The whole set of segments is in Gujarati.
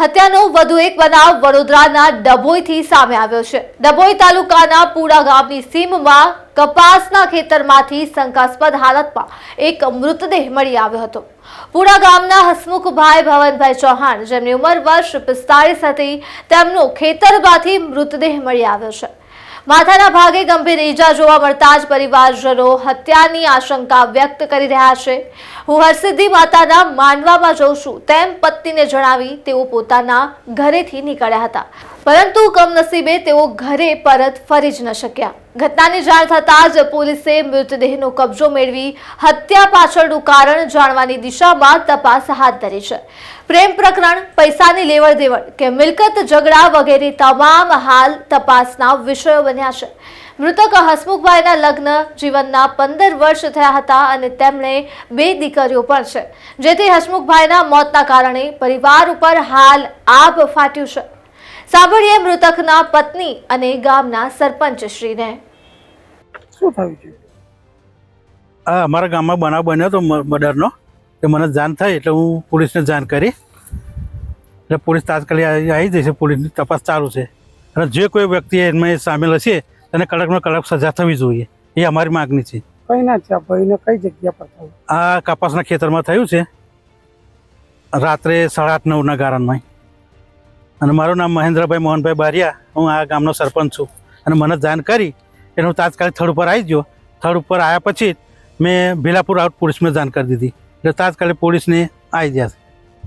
હત્યાનો વધુ એક બનાવ વડોદરાના ડભોઈથી સામે આવ્યો છે। ડભોઈ તાલુકાના પુડા ગામની સીમમાં કપાસના ખેતરમાંથી શંકાસ્પદ હાલતમાં એક મૃતદેહ મળી આવ્યો હતો। પુડા ગામના હસમુખભાઈ ભવનભાઈ ચૌહાણ, જેમની ઉંમર વર્ષ 45 હતી, તેમનો ખેતરમાંથી મૃતદેહ મળી આવ્યો છે। માથાના ભાગે ગંભીર ઈજા જોવા મળતા જ પરિવારજનો હત્યાની આશંકા વ્યક્ત કરી રહ્યા છે। હું હરસિદ્ધિ માતાના માંડવામાં જઉં છું તેમ પત્નીને જણાવી તેઓ પોતાના ઘરેથી નીકળ્યા હતા, પરંતુ કમનસીબે તેઓ ઘરે પરત ફરી જ ન શક્યા। ઘટનાની જાણ થતાં જ પોલીસે મૃતદેહનો કબજો મેળવી હત્યા પાછળનું કારણ જાણવાની દિશામાં તપાસ હાથ ધરી છે। પ્રેમ પ્રકરણ, પૈસાની લેવડ દેવડ કે મિલકત ઝઘડા વગેરે તમામ હાલ તપાસના વિષયો બન્યા છે। મૃતક હસમુખભાઈના લગ્ન જીવનના 15 વર્ષ થયા હતા અને તેમણે 2 દીકરીઓ પણ છે, જેથી હસમુખભાઈના મોતના કારણે પરિવાર ઉપર હાલ આભ ફાટ્યું છે। સાંભળીએ મૃતકના પત્ની અને ગામના સરપંચ શ્રીને। શું થયું છે? અમારા ગામમાં બનાવ બન્યો હતો મર્ડરનો, કે મને જાણ થઈ એટલે હું પોલીસને જાણ કરી, એટલે પોલીસ તાત્કાલિક આવી જશે। પોલીસની તપાસ ચાલુ છે અને જે કોઈ વ્યક્તિ એમાં સામેલ હશે તેને કડકમાં કડક સજા થવી જોઈએ, એ અમારી માગણી છે। કઈ ના છે ભાઈને કઈ જગ્યા પર થયું? આ કપાસના ખેતરમાં થયું છે, રાત્રે 8:30-9ના ગાળામાં। અને મારું નામ મહેન્દ્રભાઈ મોહનભાઈ બારિયા, હું આ ગામનો સરપંચ છું। અને મને જાણ કરી એટલે હું તાત્કાલિક સ્થળ ઉપર આવી ગયો। સ્થળ ઉપર આવ્યા પછી મેં ભીલાપુર આઉટ પોલીસમાં જાણ કરી દીધી, એટલે તાત્કાલિક પોલીસને આવી ગયા છે।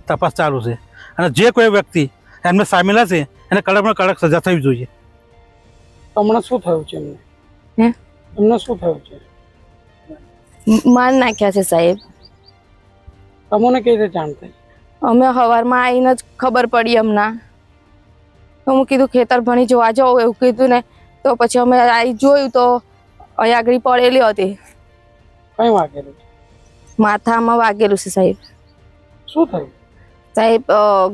તપાસ ચાલુ છે અને જે કોઈ વ્યક્તિ એમને સામેલ હશે એને કડકમાં કડક સજા થવી જોઈએ। તમને શું થયું છે? એમને શું થયું છે? માર નાખ્યા છે સાહેબ। તમને કઈ રીતે જાણ થઈ? અમે સવારમાં આવીને જ ખબર પડી હમણાં। તો હું કીધું ખેતર ભણી જોવા જાઉં એવું કીધું ને, તો પછી અમે આવી જોયું તો અહીં આગળ પડેલી હતી। કઈ વાગેલું છે? માથામાં વાગેલું છે સાહેબ। શું થયું સાહેબ,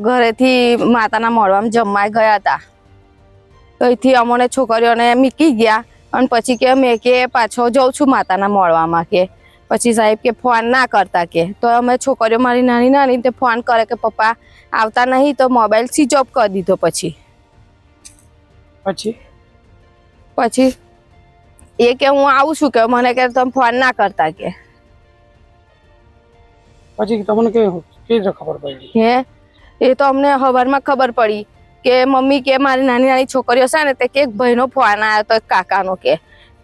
ઘરેથી માતાના મોડવામાં જમવા ગયા હતા, તો અહીંથી અમને છોકરીઓને મૂકી ગયા અને પછી કે મેં કે પાછો જઉં છું માતાના મોડવામાં, કે પછી સાહેબ કે ફોન ના કરતા, કે તો અમે છોકરીઓ મારી નાની નાની તે ફોન કરે કે પપ્પા આવતા નહીં, તો મોબાઈલ સ્વિચ ઓફ કરી દીધો। પછી એ કે હું આવું છું, કે મને કે તમે ફોન ના કરતા, કે પછી તમને કઈ રીતે ખબર પડી? હે એ તો અમને સવારમાં ખબર પડી કે મમ્મી કે મારી નાની નાની છોકરીઓ છે ને, તે કે એક ભાઈનો ફોન આવ્યો તો, એક કાકાનો, કે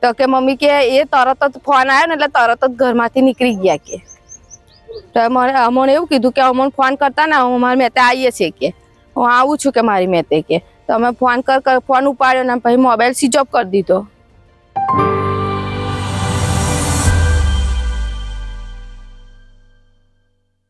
તો કે મમ્મી કે એ તરત જ ફોન આવ્યો ને એટલે તરત જ ઘરમાંથી નીકળી ગયા, કે તો અમને એવું કીધું કે અમને ફોન કરતા ને, અમારી મેતે આવીએ છીએ, કે હું આવું છું કે મારી મેતે, કે તો અમે ફોન ઉપાડ્યો ને પછી મોબાઈલ સ્વિચ ઓફ કરી દીધો।